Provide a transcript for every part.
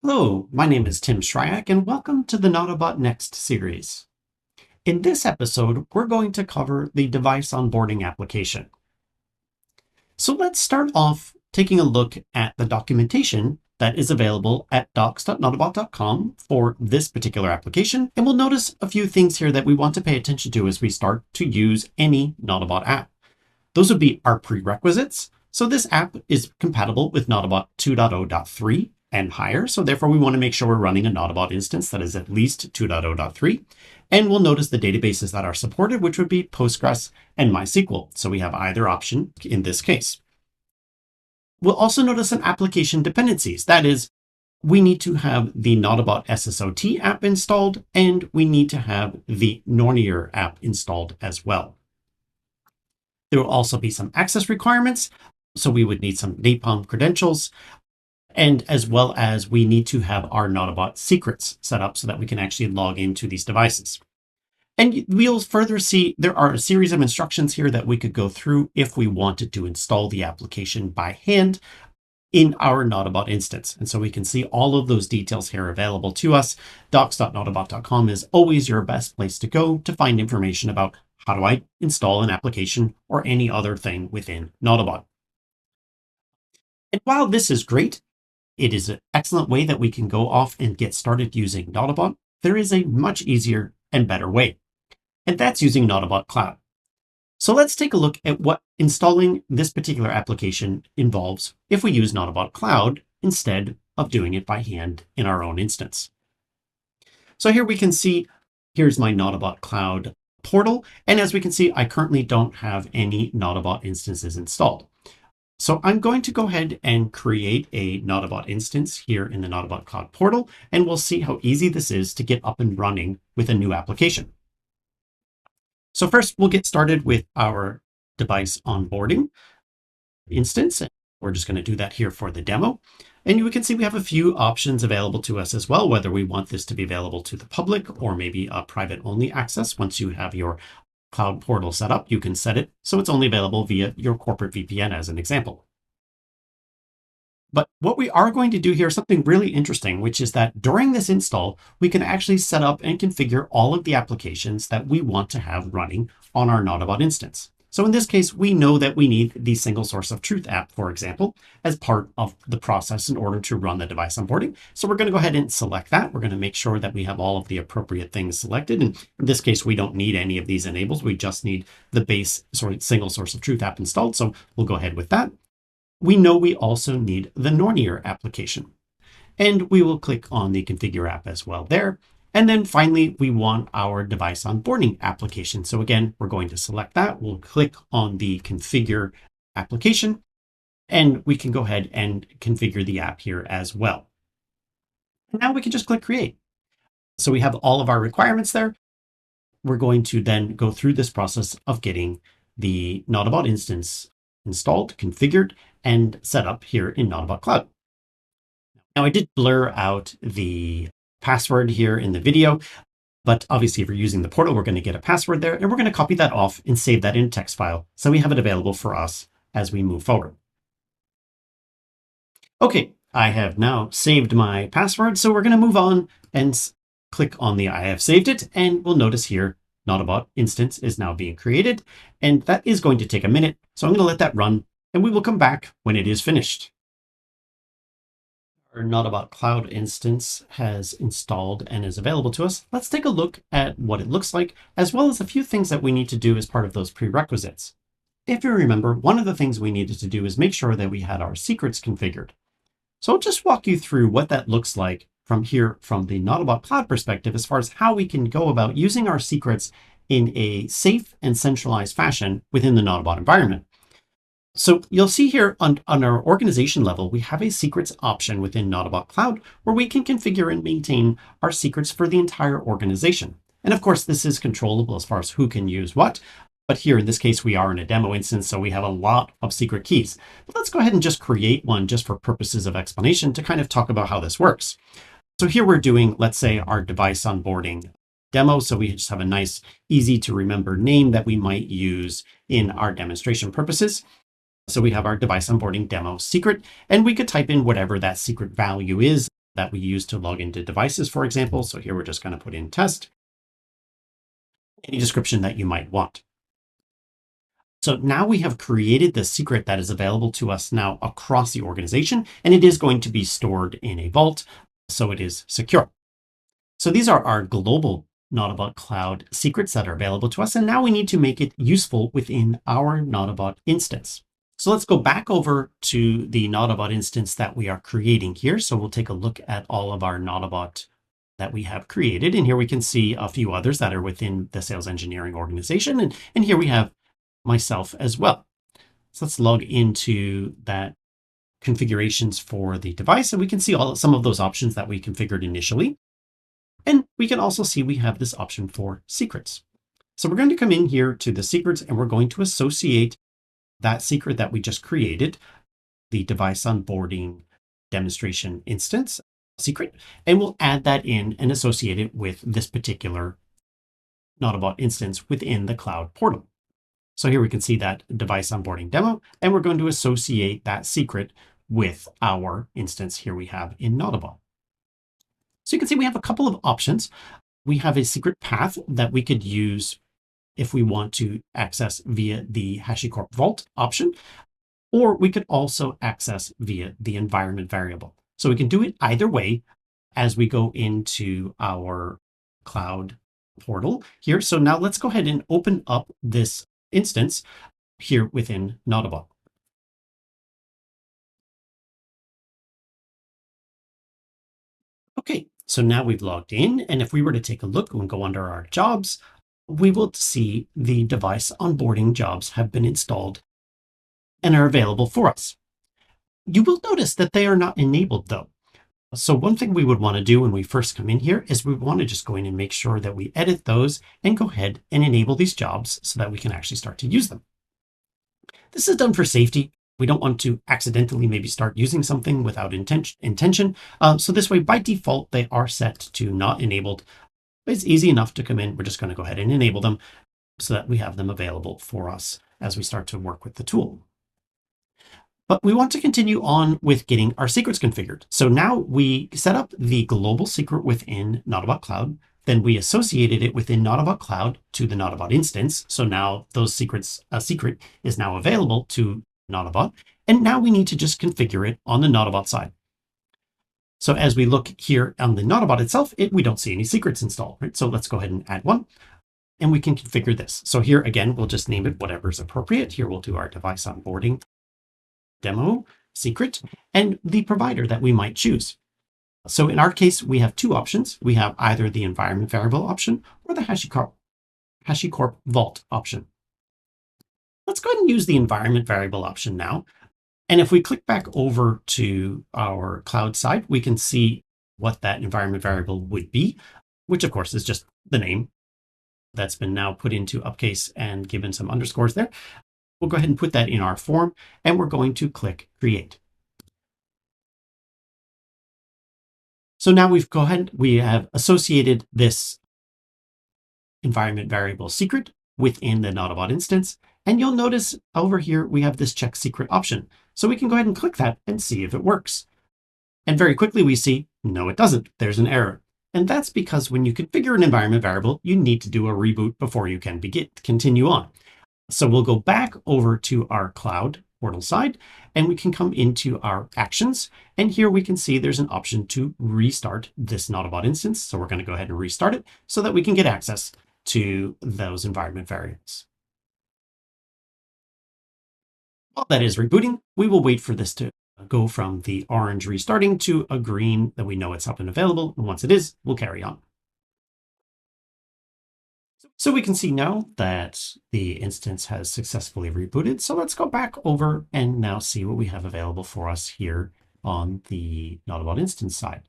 Hello, my name is Tim Shryak, and welcome to the Nautobot Next series. In this episode, we're going to cover the device onboarding application. So let's start off taking a look at the documentation that is available at docs.nautobot.com for this particular application, and we'll notice a few things here that we want to pay attention to as we start to use any Nautobot app. Those would be our prerequisites. So this app is compatible with Nautobot 2.0.3 and higher. So therefore, we want to make sure we're running a Nautobot instance that is at least 2.0.3. And we'll notice the databases that are supported, which would be Postgres and MySQL. So we have either option in this case. We'll also notice some application dependencies. That is, we need to have the Nautobot SSOT app installed, and we need to have the Nornier app installed as well. There will also be some access requirements. So we would need some Napalm credentials, and as well as we need to have our Nautobot secrets set up so that we can actually log into these devices. And we'll further see there are a series of instructions here that we could go through if we wanted to install the application by hand in our Nautobot instance. And so we can see all of those details here available to us. Docs.nautobot.com is always your best place to go to find information about how do I install an application or any other thing within Nautobot. And while this is great, it is an excellent way that we can go off and get started using Nautobot. There is a much easier and better way, and that's using Nautobot Cloud. So let's take a look at what installing this particular application involves if we use Nautobot Cloud instead of doing it by hand in our own instance. So here we can see, here's my Nautobot Cloud portal. And as we can see, I currently don't have any Nautobot instances installed. So I'm going to go ahead and create a Nautobot instance here in the Nautobot Cloud portal, and we'll see how easy this is to get up and running with a new application. So first, we'll get started with our device onboarding instance. We're just going to do that here for the demo. And you can see we have a few options available to us as well, whether we want this to be available to the public or maybe a private only access. Once you have your Cloud portal set up, you can set it so it's only available via your corporate VPN as an example. But what we are going to do here is something really interesting, which is that during this install, we can actually set up and configure all of the applications that we want to have running on our Nautobot instance. So in this case, we know that we need the single source of truth app, for example, as part of the process in order to run the device onboarding. So we're going to go ahead and select that. We're going to make sure that we have all of the appropriate things selected. And in this case, we don't need any of these enabled. We just need the base single source of truth app installed. So we'll go ahead with that. We know we also need the Nornier application. And we will click on the configure app as well there. And then finally, we want our device onboarding application. So again, we're going to select that. We'll click on the configure application, and we can go ahead and configure the app here as well. And now we can just click create. So we have all of our requirements there. We're going to then go through this process of getting the Nautobot instance installed, configured, and set up here in Nautobot Cloud. Now I did blur out the password here in the video, but obviously if we're using the portal, we're going to get a password there, and we're going to copy that off and save that in a text file so we have it available for us as we move forward. Okay, I have now saved my password, so we're going to move on and click on the I have saved it, and we'll notice here Nautobot instance is now being created, and that is going to take a minute, so I'm going to let that run, and we will come back when it is finished. Our Nautobot Cloud instance has installed and is available to us. Let's take a look at what it looks like, as well as a few things that we need to do as part of those prerequisites. If you remember, one of the things we needed to do is make sure that we had our secrets configured. So I'll just walk you through what that looks like from here from the Nautobot Cloud perspective, as far as how we can go about using our secrets in a safe and centralized fashion within the Nautobot environment. So you'll see here on our organization level, we have a secrets option within Nautobot Cloud where we can configure and maintain our secrets for the entire organization. And of course, this is controllable as far as who can use what. But here in this case, we are in a demo instance, so we have a lot of secret keys. But let's go ahead and just create one just for purposes of explanation to kind of talk about how this works. So here we're doing, let's say, our device onboarding demo. So we just have a nice, easy to remember name that we might use in our demonstration purposes. So we have our device onboarding demo secret, and we could type in whatever that secret value is. that we use to log into devices, for example. So here we're just going to put in test, any description that you might want. So now we have created the secret that is available to us now across the organization, and it is going to be stored in a vault, so it is secure. So these are our global Nautobot Cloud secrets that are available to us, and now we need to make it useful within our Nautobot instance. So let's go back over to the Nautobot instance that we are creating here. So we'll take a look at all of our Nautobot that we have created. And here we can see a few others that are within the sales engineering organization. And here we have myself as well. So let's log into that configurations for the device, and we can see some of those options that we configured initially. And we can also see we have this option for secrets. So we're going to come in here to the secrets, and we're going to associate that secret that we just created, the device onboarding demonstration instance secret, and we'll add that in and associate it with this particular Nautobot instance within the cloud portal. So here we can see that device onboarding demo, and we're going to associate that secret with our instance here we have in Nautobot. So you can see we have a couple of options. We have a secret path that we could use if we want to access via the HashiCorp Vault option, or we could also access via the environment variable. So we can do it either way as we go into our cloud portal here. So now let's go ahead and open up this instance here within Nautobot. Okay, so now we've logged in, and if we were to take a look and go under our jobs, we will see the device onboarding jobs have been installed and are available for us. You will notice that they are not enabled though. So one thing we would want to do when we first come in here is we want to just go in and make sure that we edit those and go ahead and enable these jobs so that we can actually start to use them. This is done for safety. We don't want to accidentally maybe start using something without intention. So this way, by default, they are set to not enabled. It's easy enough to come in. We're just going to go ahead and enable them so that we have them available for us as we start to work with the tool. But we want to continue on with getting our secrets configured. So now we set up the global secret within Nautobot Cloud. Then we associated it within Nautobot Cloud to the Nautobot instance. So now those secrets, a secret is now available to Nautobot. And now we need to just configure it on the Nautobot side. So as we look here on the Nautobot itself, we don't see any secrets installed, right? So let's go ahead and add one, and we can configure this. So here again, we'll just name it whatever is appropriate. Here we'll do our device onboarding demo secret and the provider that we might choose. So in our case, we have two options. We have either the environment variable option or the HashiCorp Vault option. Let's go ahead and use the environment variable option now. And if we click back over to our cloud side, we can see what that environment variable would be, which of course is just the name that's been now put into uppercase and given some underscores there. We'll go ahead and put that in our form, and we're going to click create. So now we have associated this environment variable secret within the Nautobot instance. And you'll notice over here, we have this check secret option. So we can go ahead and click that and see if it works. And very quickly we see, no, it doesn't. There's an error. And that's because when you configure an environment variable, you need to do a reboot before you can continue on. So we'll go back over to our cloud portal side, and we can come into our actions. And here we can see there's an option to restart this Nautobot instance. So we're going to go ahead and restart it so that we can get access to those environment variables. While that is rebooting, we will wait for this to go from the orange restarting to a green that we know it's up and available. And once it is, we'll carry on. So we can see now that the instance has successfully rebooted. So let's go back over and now see what we have available for us here on the Nautobot instance side.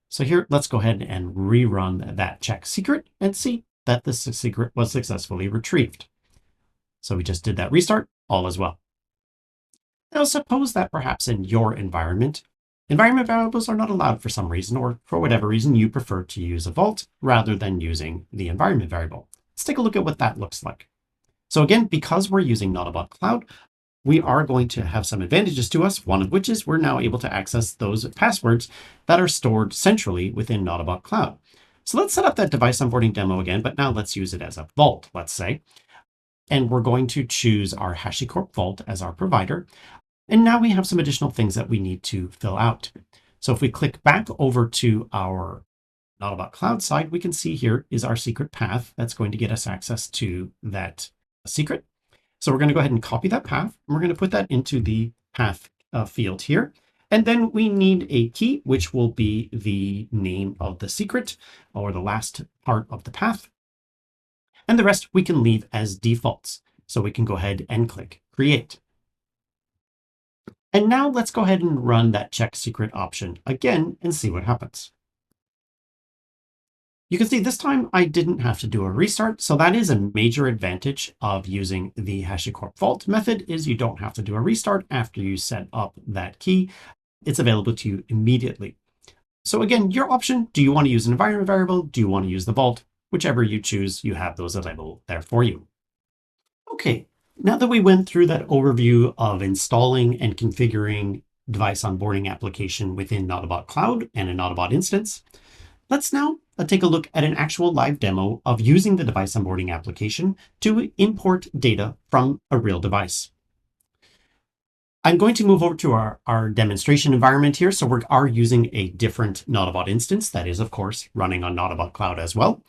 So here, let's go ahead and rerun that check secret and see that the secret was successfully retrieved. So we just did that restart, all is well. Now suppose that perhaps in your environment variables are not allowed for some reason, or for whatever reason you prefer to use a vault rather than using the environment variable. Let's take a look at what that looks like. So again, because we're using Nautobot Cloud, we are going to have some advantages to us, one of which is we're now able to access those passwords that are stored centrally within Nautobot Cloud. So let's set up that device onboarding demo again, but now let's use it as a vault, let's say. And we're going to choose our HashiCorp Vault as our provider. And now we have some additional things that we need to fill out. So if we click back over to our Nautobot Cloud side, we can see here is our secret path that's going to get us access to that secret. So we're going to go ahead and copy that path, and we're going to put that into the path field here. And then we need a key, which will be the name of the secret or the last part of the path. And the rest we can leave as defaults. So we can go ahead and click Create. And now let's go ahead and run that check secret option again and see what happens. You can see this time I didn't have to do a restart. So that is a major advantage of using the HashiCorp Vault method is you don't have to do a restart after you set up that key. It's available to you immediately. So again, your option, do you want to use an environment variable? Do you want to use the vault? Whichever you choose, you have those available there for you. Okay, now that we went through that overview of installing and configuring device onboarding application within Nautobot Cloud and a Nautobot instance, let's now take a look at an actual live demo of using the device onboarding application to import data from a real device. I'm going to move over to our demonstration environment here. So we are using a different Nautobot instance that is, of course, running on Nautobot Cloud as well.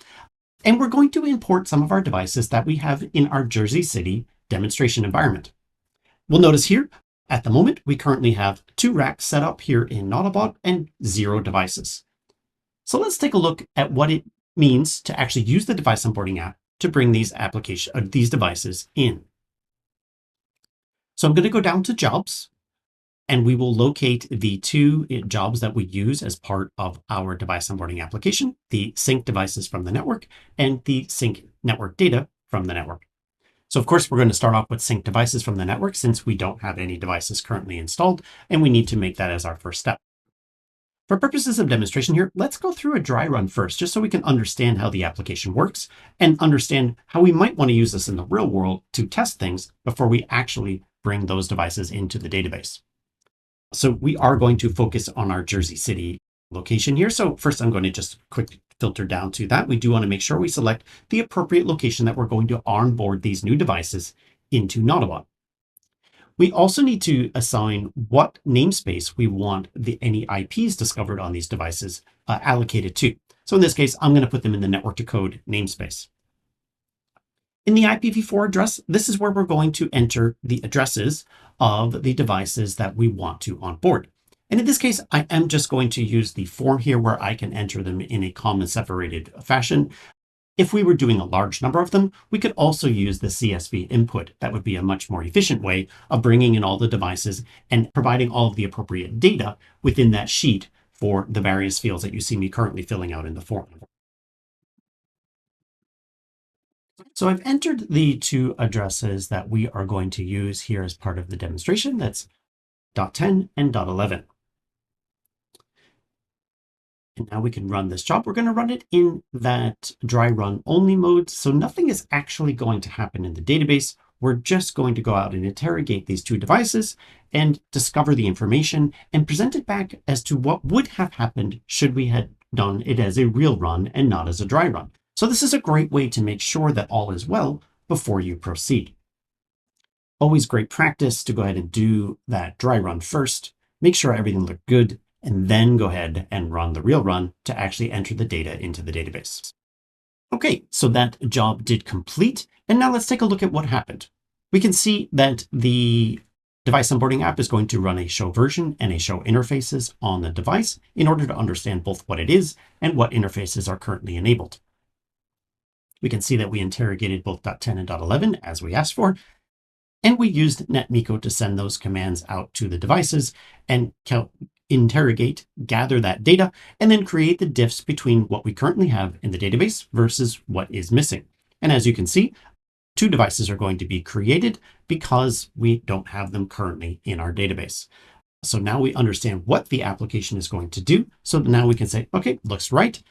And we're going to import some of our devices that we have in our Jersey City demonstration environment. We'll notice here, at the moment, we currently have 2 racks set up here in Nautobot and 0 devices. So let's take a look at what it means to actually use the device onboarding app to bring these devices in. So I'm going to go down to Jobs, and we will locate the 2 jobs that we use as part of our device onboarding application, the sync devices from the network and the sync network data from the network. So of course, we're going to start off with sync devices from the network since we don't have any devices currently installed, and we need to make that as our first step. For purposes of demonstration here, let's go through a dry run first, just so we can understand how the application works and understand how we might want to use this in the real world to test things before we actually bring those devices into the database. So we are going to focus on our Jersey City location here. So first, I'm going to just quickly filter down to that. We do want to make sure we select the appropriate location that we're going to onboard these new devices into Nautobot. We also need to assign what namespace we want any IPs discovered on these devices allocated to. So in this case, I'm going to put them in the network to code namespace. In the IPv4 address, this is where we're going to enter the addresses of the devices that we want to onboard. And in this case, I am just going to use the form here where I can enter them in a comma separated fashion. If we were doing a large number of them, we could also use the CSV input. That would be a much more efficient way of bringing in all the devices and providing all of the appropriate data within that sheet for the various fields that you see me currently filling out in the form. So I've entered the 2 addresses that we are going to use here as part of the demonstration. That's .10 and .11. And now we can run this job. We're going to run it in that dry run only mode. So nothing is actually going to happen in the database. We're just going to go out and interrogate these 2 devices and discover the information and present it back as to what would have happened should we had done it as a real run and not as a dry run. So this is a great way to make sure that all is well before you proceed. Always great practice to go ahead and do that dry run first, make sure everything looked good, and then go ahead and run the real run to actually enter the data into the database. Okay, so that job did complete. And now let's take a look at what happened. We can see that the device onboarding app is going to run a show version and a show interfaces on the device in order to understand both what it is and what interfaces are currently enabled. We can see that we interrogated both .10 and .11 as we asked for, and we used NetMiko to send those commands out to the devices and interrogate, gather that data, and then create the diffs between what we currently have in the database versus what is missing. And as you can see, 2 devices are going to be created because we don't have them currently in our database. So now we understand what the application is going to do. So now we can say, okay, looks right.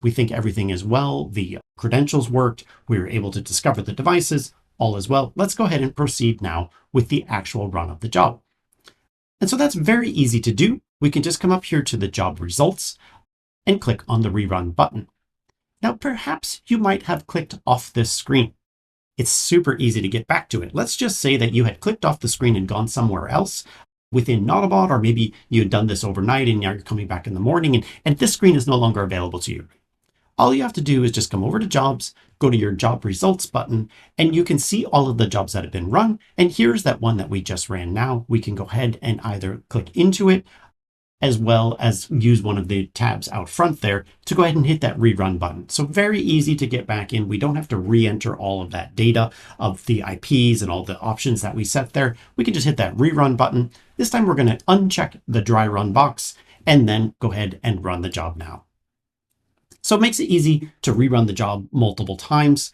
We think everything is well. The credentials worked. We were able to discover the devices. all is well. Let's go ahead and proceed now with the actual run of the job. And so that's very easy to do. We can just come up here to the job results and click on the rerun button. Now, perhaps you might have clicked off this screen. It's super easy to get back to it. Let's just say that you had clicked off the screen and gone somewhere else within Nautobot, or maybe you had done this overnight and now you're coming back in the morning and this screen is no longer available to you. All you have to do is just come over to Jobs, go to your Job Results button, and you can see all of the jobs that have been run. And here's that one that we just ran now. We can go ahead and either click into it, as well as use one of the tabs out front there to go ahead and hit that rerun button. So very easy to get back in. We don't have to re-enter all of that data of the IPs and all the options that we set there. We can just hit that rerun button. This time we're going to uncheck the dry run box and then go ahead and run the job now. So it makes it easy to rerun the job multiple times,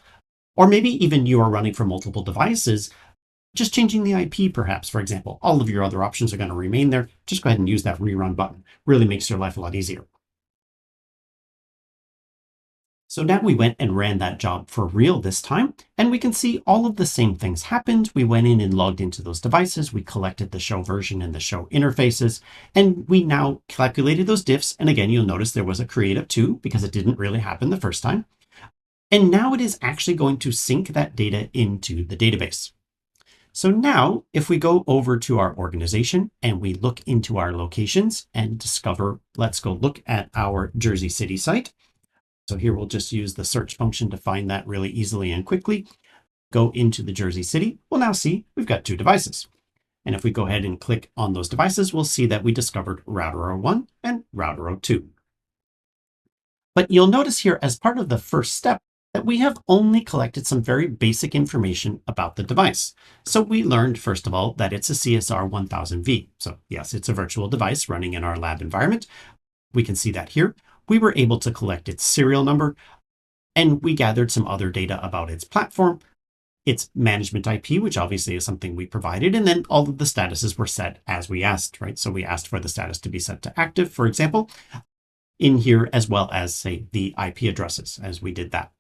or maybe even you are running from multiple devices, just changing the IP perhaps, for example. All of your other options are going to remain there. Just go ahead and use that rerun button. Really makes your life a lot easier. So now we went and ran that job for real this time, and we can see all of the same things happened. We went in and logged into those devices. We collected the show version and the show interfaces, and we now calculated those diffs. And again, you'll notice there was a create of 2 because it didn't really happen the first time. And now it is actually going to sync that data into the database. So now if we go over to our organization and we look into our locations and discover, let's go look at our Jersey City site. So here we'll just use the search function to find that really easily and quickly. Go into the Jersey City. We'll now see we've got 2 devices. And if we go ahead and click on those devices, we'll see that we discovered router 01 and router 02. But you'll notice here as part of the first step that we have only collected some very basic information about the device. So we learned, first of all, that it's a CSR 1000V. So yes, it's a virtual device running in our lab environment. We can see that here. We were able to collect its serial number, and we gathered some other data about its platform, its management IP, which obviously is something we provided, and then all of the statuses were set as we asked, right? So we asked for the status to be set to active, for example, in here, as well as, say, the IP addresses as we did that.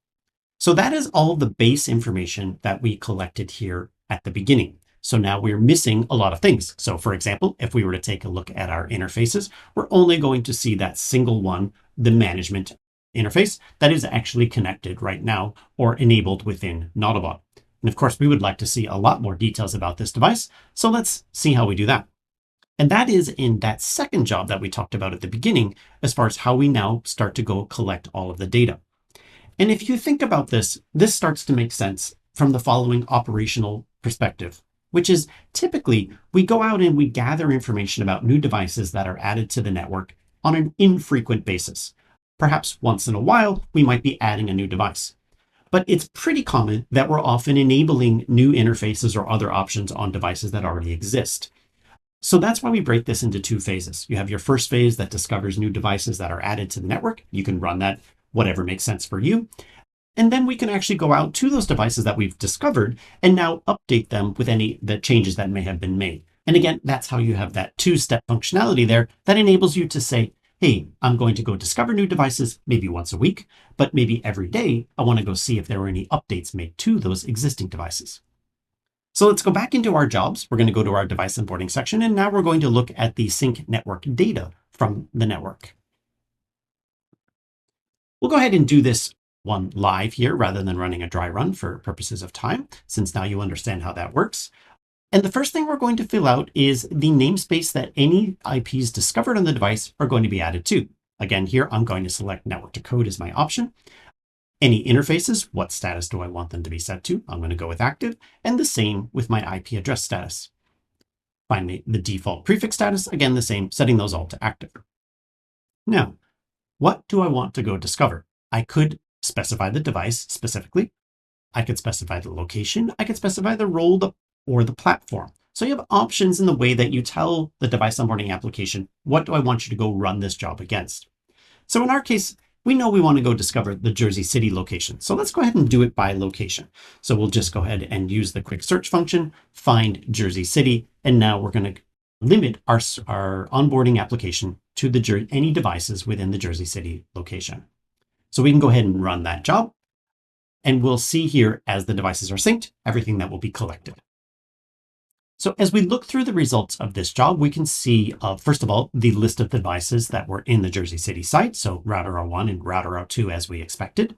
So that is all the base information that we collected here at the beginning. So now we're missing a lot of things. So for example, if we were to take a look at our interfaces, we're only going to see that single one, the management interface, that is actually connected right now or enabled within Nautobot. And of course, we would like to see a lot more details about this device. So let's see how we do that. And that is in that second job that we talked about at the beginning, as far as how we now start to go collect all of the data. And if you think about this, this starts to make sense from the following operational perspective, which is typically we go out and we gather information about new devices that are added to the network on an infrequent basis. Perhaps once in a while, we might be adding a new device. But it's pretty common that we're often enabling new interfaces or other options on devices that already exist. So that's why we break this into 2 phases. You have your first phase that discovers new devices that are added to the network. You can run that whatever makes sense for you. And then we can actually go out to those devices that we've discovered and now update them with any the changes that may have been made. And again, that's how you have that 2-step functionality there that enables you to say, hey, I'm going to go discover new devices maybe once a week, but maybe every day I want to go see if there were any updates made to those existing devices. So let's go back into our jobs. We're going to go to our device onboarding section, and now we're going to look at the sync network data from the network. We'll go ahead and do this one live here rather than running a dry run for purposes of time, since now you understand how that works. And the first thing we're going to fill out is the namespace that any IPs discovered on the device are going to be added to. Again, here I'm going to select network to code as my option. Any interfaces, what status do I want them to be set to? I'm going to go with active, and the same with my IP address status. Finally, the default prefix status, again, the same, setting those all to active. Now, what do I want to go discover? I could specify the device specifically. I could specify the location. I could specify the role or the platform. So you have options in the way that you tell the device onboarding application, what do I want you to go run this job against? So in our case, we know we want to go discover the Jersey City location. So let's go ahead and do it by location. So we'll just go ahead and use the quick search function, find Jersey City, and now we're going to limit our onboarding application to any devices within the Jersey City location. So we can go ahead and run that job. And we'll see here as the devices are synced, everything that will be collected. So as we look through the results of this job, we can see, first of all, the list of devices that were in the Jersey City site. So router 01 and router 02 as we expected.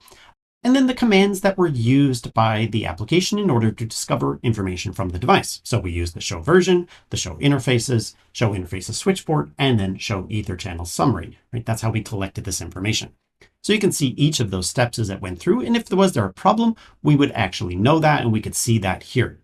And then the commands that were used by the application in order to discover information from the device. So we use the show version, the show interfaces switchport, and then show ether channel summary, right? That's how we collected this information. So you can see each of those steps as it went through. And if there was a problem, we would actually know that and we could see that here.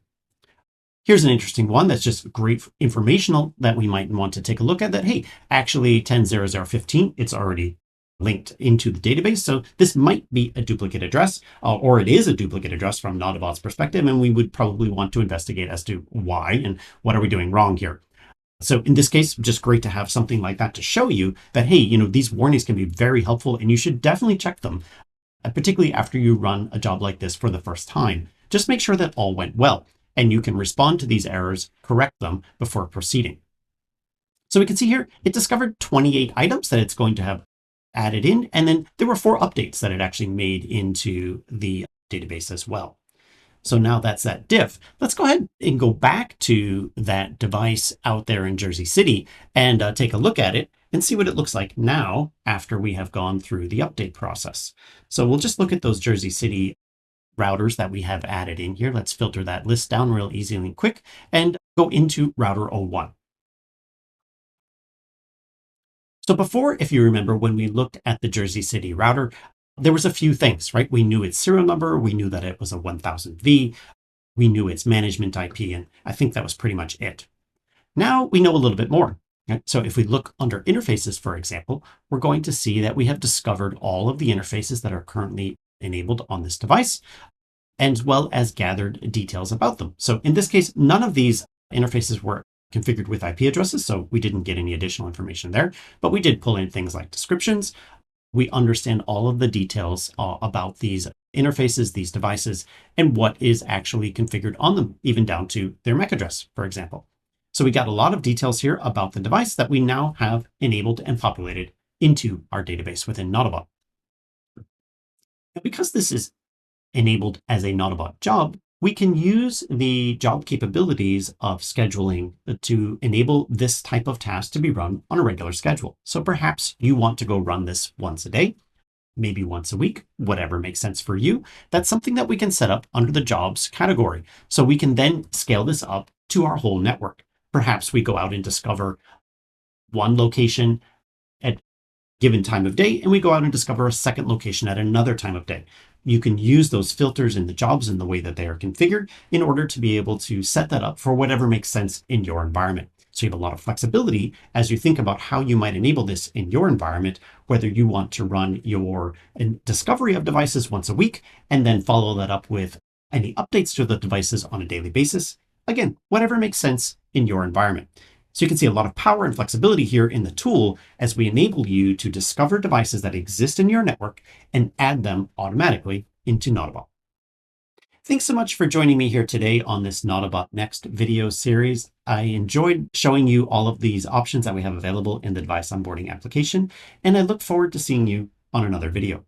Here's an interesting one that's just great informational that we might want to take a look at, that, hey, actually 10.00.15, it's already linked into the database. So this might be a duplicate address, or it is a duplicate address from Nautobot's perspective, and we would probably want to investigate as to why and what are we doing wrong here. So in this case, just great to have something like that to show you that, hey, these warnings can be very helpful and you should definitely check them, particularly after you run a job like this for the first time. Just make sure that all went well and you can respond to these errors, correct them before proceeding. So we can see here, it discovered 28 items that it's going to have added in, and then there were 4 updates that it actually made into the database as well. So now that's that diff. Let's go ahead and go back to that device out there in Jersey City and take a look at it and see what it looks like now after we have gone through the update process. So we'll just look at those Jersey City routers that we have added in here. Let's filter that list down real easy and quick and go into router 01. So before, if you remember, when we looked at the Jersey City router, there was a few things, right? We knew its serial number, we knew that it was a 1000V, we knew its management IP, and I think that was pretty much it. Now we know a little bit more. Right? So if we look under interfaces, for example, we're going to see that we have discovered all of the interfaces that are currently enabled on this device, as well as gathered details about them. So in this case, none of these interfaces were configured with IP addresses, so we didn't get any additional information there, but we did pull in things like descriptions. We understand all of the details about these interfaces, these devices, and what is actually configured on them, even down to their MAC address, for example. So we got a lot of details here about the device that we now have enabled and populated into our database within Nautobot. Now, because this is enabled as a Nautobot job, we can use the job capabilities of scheduling to enable this type of task to be run on a regular schedule. So perhaps you want to go run this once a day, maybe once a week, whatever makes sense for you. That's something that we can set up under the jobs category. So we can then scale this up to our whole network. Perhaps we go out and discover one location at given time of day, and we go out and discover a second location at another time of day. You can use those filters in the jobs and the way that they are configured in order to be able to set that up for whatever makes sense in your environment. So you have a lot of flexibility as you think about how you might enable this in your environment, whether you want to run your discovery of devices once a week and then follow that up with any updates to the devices on a daily basis. Again, whatever makes sense in your environment. So you can see a lot of power and flexibility here in the tool as we enable you to discover devices that exist in your network and add them automatically into Nautobot. Thanks so much for joining me here today on this Nautobot Next video series. I enjoyed showing you all of these options that we have available in the device onboarding application, and I look forward to seeing you on another video.